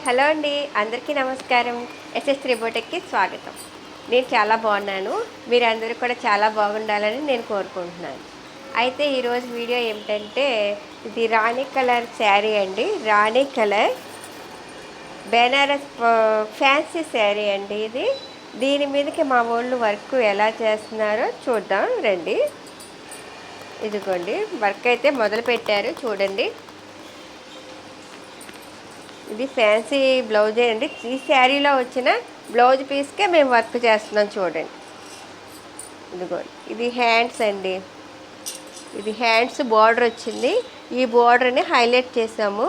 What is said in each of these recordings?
Hello అండి, అందరికీ నమస్కారం. ఎస్ఎస్ బోటెక్కి స్వాగతం. నేను చాలా బాగున్నాను. మీరందరూ కూడా చాలా బాగుండాలని నేను కోరుకుంటున్నాను. అయితే ఈరోజు వీడియో ఏమిటంటే, ఇది రాణి కలర్ శారీ అండి. రాణి కలర్ బెనారస్ ఫ్యాన్సీ శారీ అండి ఇది. దీని మీదకి మా వాళ్ళు వర్క్ ఎలా చేస్తున్నారో చూద్దాం రండి. ఇదిగోండి, వర్క్ అయితే మొదలు పెట్టారు చూడండి. ఇది ఫ్యాన్సీ బ్లౌజే అండి. ఈ శారీలో వచ్చిన బ్లౌజ్ పీస్కే మేము వర్క్ చేస్తున్నాం చూడండి. ఇదిగోండి, ఇది హ్యాండ్స్ అండి. ఇది హ్యాండ్స్ బార్డర్ వచ్చింది. ఈ బార్డర్ని హైలైట్ చేసాము.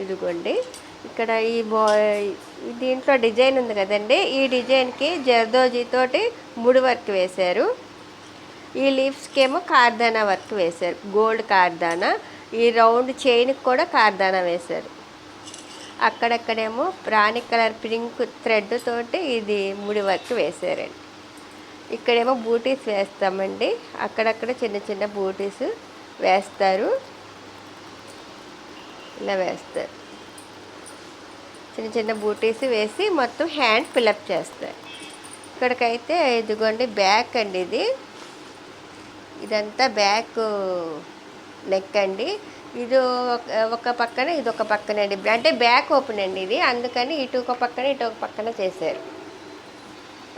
ఇదిగోండి, ఇక్కడ దీంట్లో డిజైన్ ఉంది కదండి. ఈ డిజైన్కి జర్దోజీతోటి ముడి వర్క్ వేశారు. ఈ లీవ్స్కి ఏమో కార్దానా వర్క్ వేశారు, గోల్డ్ కార్దానా. ఈ రౌండ్ చైన్కి కూడా కార్దానా వేశారు. అక్కడక్కడేమో రాణి కలర్ పింక్ థ్రెడ్ తోటి ఇది ముడి వర్క్ వేశారండి. ఇక్కడేమో బూటీస్ వేస్తామండి. అక్కడక్కడ చిన్న చిన్న బూటీస్ వేస్తారు. ఇలా వేస్తారు, చిన్న చిన్న బూటీస్ వేసి మొత్తం హ్యాండ్ ఫిలప్ చేస్తారు. ఇక్కడికైతే ఇదిగోండి బ్యాక్ అండి. ఇదంతా బ్యాక్ నెక్ అండి. ఇది ఒక పక్కన, ఇది ఒక పక్కన అండి. అంటే బ్యాక్ ఓపెన్ అండి ఇది, అందుకని ఇటు ఒక పక్కన ఇటు ఒక పక్కన చేశారు.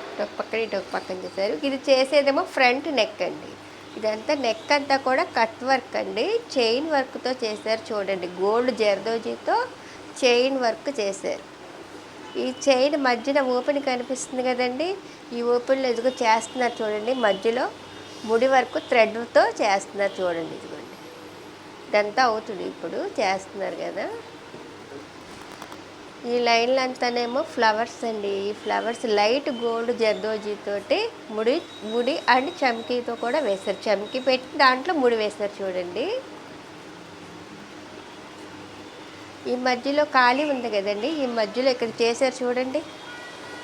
ఇటు ఒక పక్కన ఇటు ఒక పక్కన చేశారు. ఇది చేసేదేమో ఫ్రంట్ నెక్ అండి. ఇదంతా నెక్ అంతా కూడా కట్ వర్క్ అండి, చైన్ వర్క్తో చేశారు చూడండి. గోల్డ్ జర్దోజీతో చైన్ వర్క్ చేశారు. ఈ చైన్ మధ్యన ఓపెన్ కనిపిస్తుంది కదండి. ఈ ఓపెన్లో ఇదిగో చేస్తున్నారు చూడండి. మధ్యలో ముడి వర్క్ థ్రెడ్తో చేస్తున్నారు చూడండి. ఇదిగోండి, ఇదంతా అవుతుంది ఇప్పుడు చేస్తున్నారు కదా. ఈ లైన్లు అంతానేమో ఫ్లవర్స్ అండి. ఈ ఫ్లవర్స్ లైట్ గోల్డ్ జర్దోజీతోటి ముడి అండ్ చమ్కీతో కూడా వేశారు. చమ్కీ పెట్టి దాంట్లో ముడి వేశారు చూడండి. ఈ మధ్యలో ఖాళీ ఉంది కదండి, ఈ మధ్యలో ఇక్కడ చేశారు చూడండి,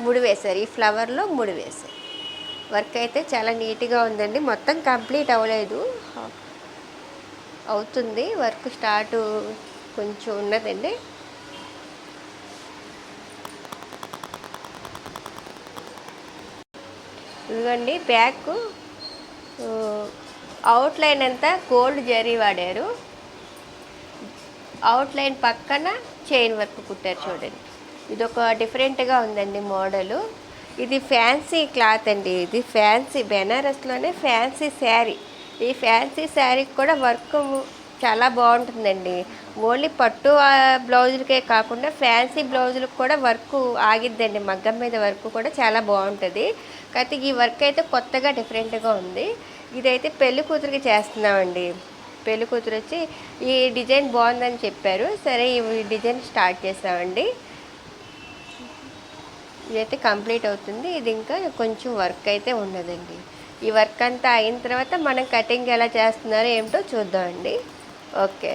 ముడి వేశారు. ఈ ఫ్లవర్లో ముడి వేశారు. వర్క్ అయితే చాలా నీట్గా ఉందండి. మొత్తం కంప్లీట్ అవ్వలేదు, అవుతుంది. వర్క్ స్టార్ట్ కొంచెం ఉన్నదండి. ఇదిగోండి బ్యాక్ అవుట్లైన్ అంతా గోల్డ్ జరీ వాడారు. అవుట్లైన్ పక్కన చైన్ వర్క్ కుట్టారు చూడండి. ఇదొక డిఫరెంట్గా ఉందండి మోడలు. ఇది ఫ్యాన్సీ క్లాత్ అండి. ఇది ఫ్యాన్సీ బెనారస్లోనే ఫ్యాన్సీ శారీ. ఈ ఫ్యాన్సీ శారీకి కూడా వర్క్ చాలా బాగుంటుందండి. ఓన్లీ పట్టు బ్లౌజులకే కాకుండా ఫ్యాన్సీ బ్లౌజులకు కూడా వర్క్ ఆగిద్దండి. మగ్గం మీద వర్క్ కూడా చాలా బాగుంటుంది. కాకపోతే ఈ వర్క్ అయితే కొత్తగా డిఫరెంట్గా ఉంది. ఇదైతే పెళ్లి కూతురికి చేస్తున్నామండి. పెళ్లి కూతురు వచ్చి ఈ డిజైన్ బాగుందని చెప్పారు. సరే, ఈ డిజైన్ స్టార్ట్ చేసామండి. ఇదైతే కంప్లీట్ అవుతుంది. ఇది ఇంకా కొంచెం వర్క్ అయితే ఉన్నదండి. ఈ వర్క్ అంతా అయిన తర్వాత మనం కటింగ్ ఎలా చేస్తున్నారో ఏమిటో చూద్దామండి. ఓకే.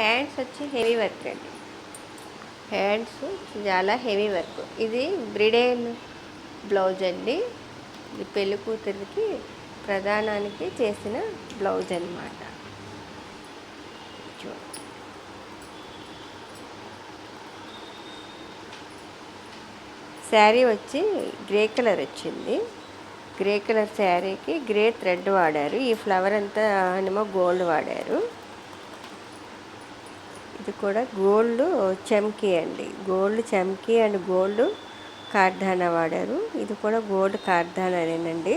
హ్యాండ్స్ వచ్చి హెవీ వర్క్ అండి. హ్యాండ్స్ చాలా హెవీ వర్క్. ఇది బ్రిడేల్ బ్లౌజ్ అండి. ఇది పెళ్లి కూతురికి ప్రధానానికి చేసిన బ్లౌజ్ అన్నమాట. శారీ వచ్చి గ్రే కలర్ వచ్చింది. గ్రే కలర్ శారీకి గ్రే థ్రెడ్ వాడారు. ఈ ఫ్లవర్ అంతా ఏమో గోల్డ్ వాడారు. ఇది కూడా గోల్డ్ చమ్కీ అండి. గోల్డ్ చమ్కీ అండ్ గోల్డ్ కార్దానా వాడారు. ఇది కూడా గోల్డ్ కార్దానానేనండి.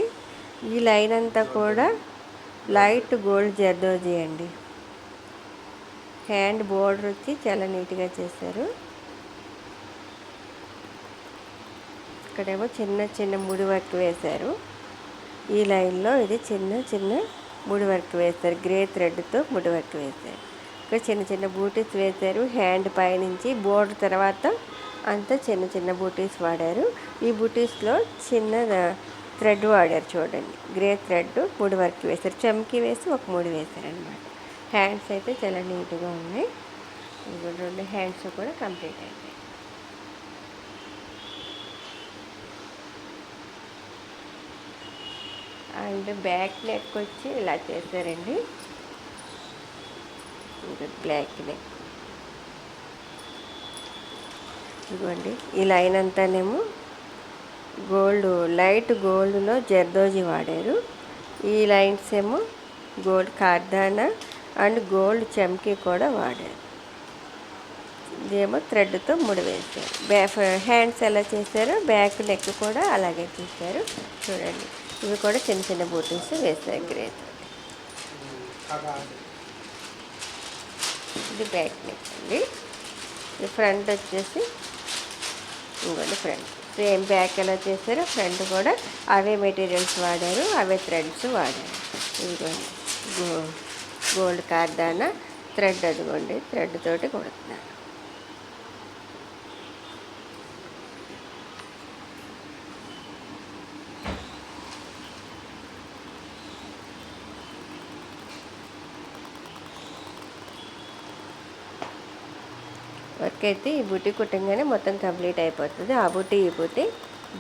ఈ లైన్ అంతా కూడా లైట్ గోల్డ్ జర్దోజీ అండి. హ్యాండ్ బోర్డర్ వచ్చి చాలా నీట్గా చేశారు. ఇక్కడేమో చిన్న చిన్న ముడి వర్క్ వేశారు. ఈ లైన్లో ఇది చిన్న చిన్న ముడి వర్క్ వేశారు. గ్రే థ్రెడ్తో ముడి వర్క్ వేశారు. ఇక్కడ చిన్న చిన్న బూటీస్ వేశారు. హ్యాండ్ పైనుంచి బోర్డర్ తర్వాత అంతా చిన్న చిన్న బూటీస్ వాడారు. ఈ బూటీస్లో చిన్న థ్రెడ్ వాడారు చూడండి. గ్రే థ్రెడ్ ముడి వర్క్ వేశారు. చమ్కీ వేసి ఒక ముడి వేశారు అనమాట. హ్యాండ్స్ అయితే చాలా నీట్గా ఉన్నాయి. రెండు హ్యాండ్స్ కూడా కంప్లీట్ అయినాయి. అండ్ బ్యాక్ నెక్ వచ్చి ఇలా చేశారండి. ఇంకా బ్లాక్ నెక్ ఇదిగోండి. ఈ లైన్ అంతానేమో గోల్డ్, లైట్ గోల్డ్లో జర్దోజీ వాడారు. ఈ లైన్స్ ఏమో గోల్డ్ కార్దానా అండ్ గోల్డ్ చమ్కీ కూడా వాడారు. ఇదేమో థ్రెడ్తో ముడి వేశారు. హ్యాండ్స్ ఎలా చేశారో బ్యాక్ నెక్ కూడా అలాగే చేశారు చూడండి. ఇవి కూడా చిన్న చిన్న బూటీస్ వేశారు గ్రేట్. ఇది బ్యాక్ నెక్ అండి. ఇది ఫ్రంట్ వచ్చేసి ఇంకోటి ఫ్రంట్ సేమ్ బ్యాక్ ఎలా చేశారో ఫ్రంట్ కూడా అవే మెటీరియల్స్ వాడారు, అవే థ్రెడ్స్ వాడారు. ఇదిగోండి గోల్డ్ కార్దానా థ్రెడ్, అదిగోండి థ్రెడ్ తోటి కొడుతున్నారు. వర్క్ అయితే ఈ బూటీ కుట్టంగానే మొత్తం కంప్లీట్ అయిపోతుంది. ఆ బూటీ ఈ బూటీ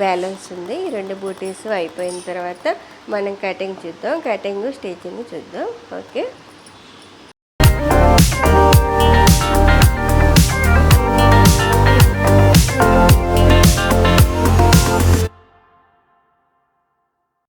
బ్యాలెన్స్ ఉంది. ఈ రెండు బూటీస్ అయిపోయిన తర్వాత మనం కటింగ్ చూద్దాం. కటింగ్ స్టిచ్చింగ్ చూద్దాం. ఓకే.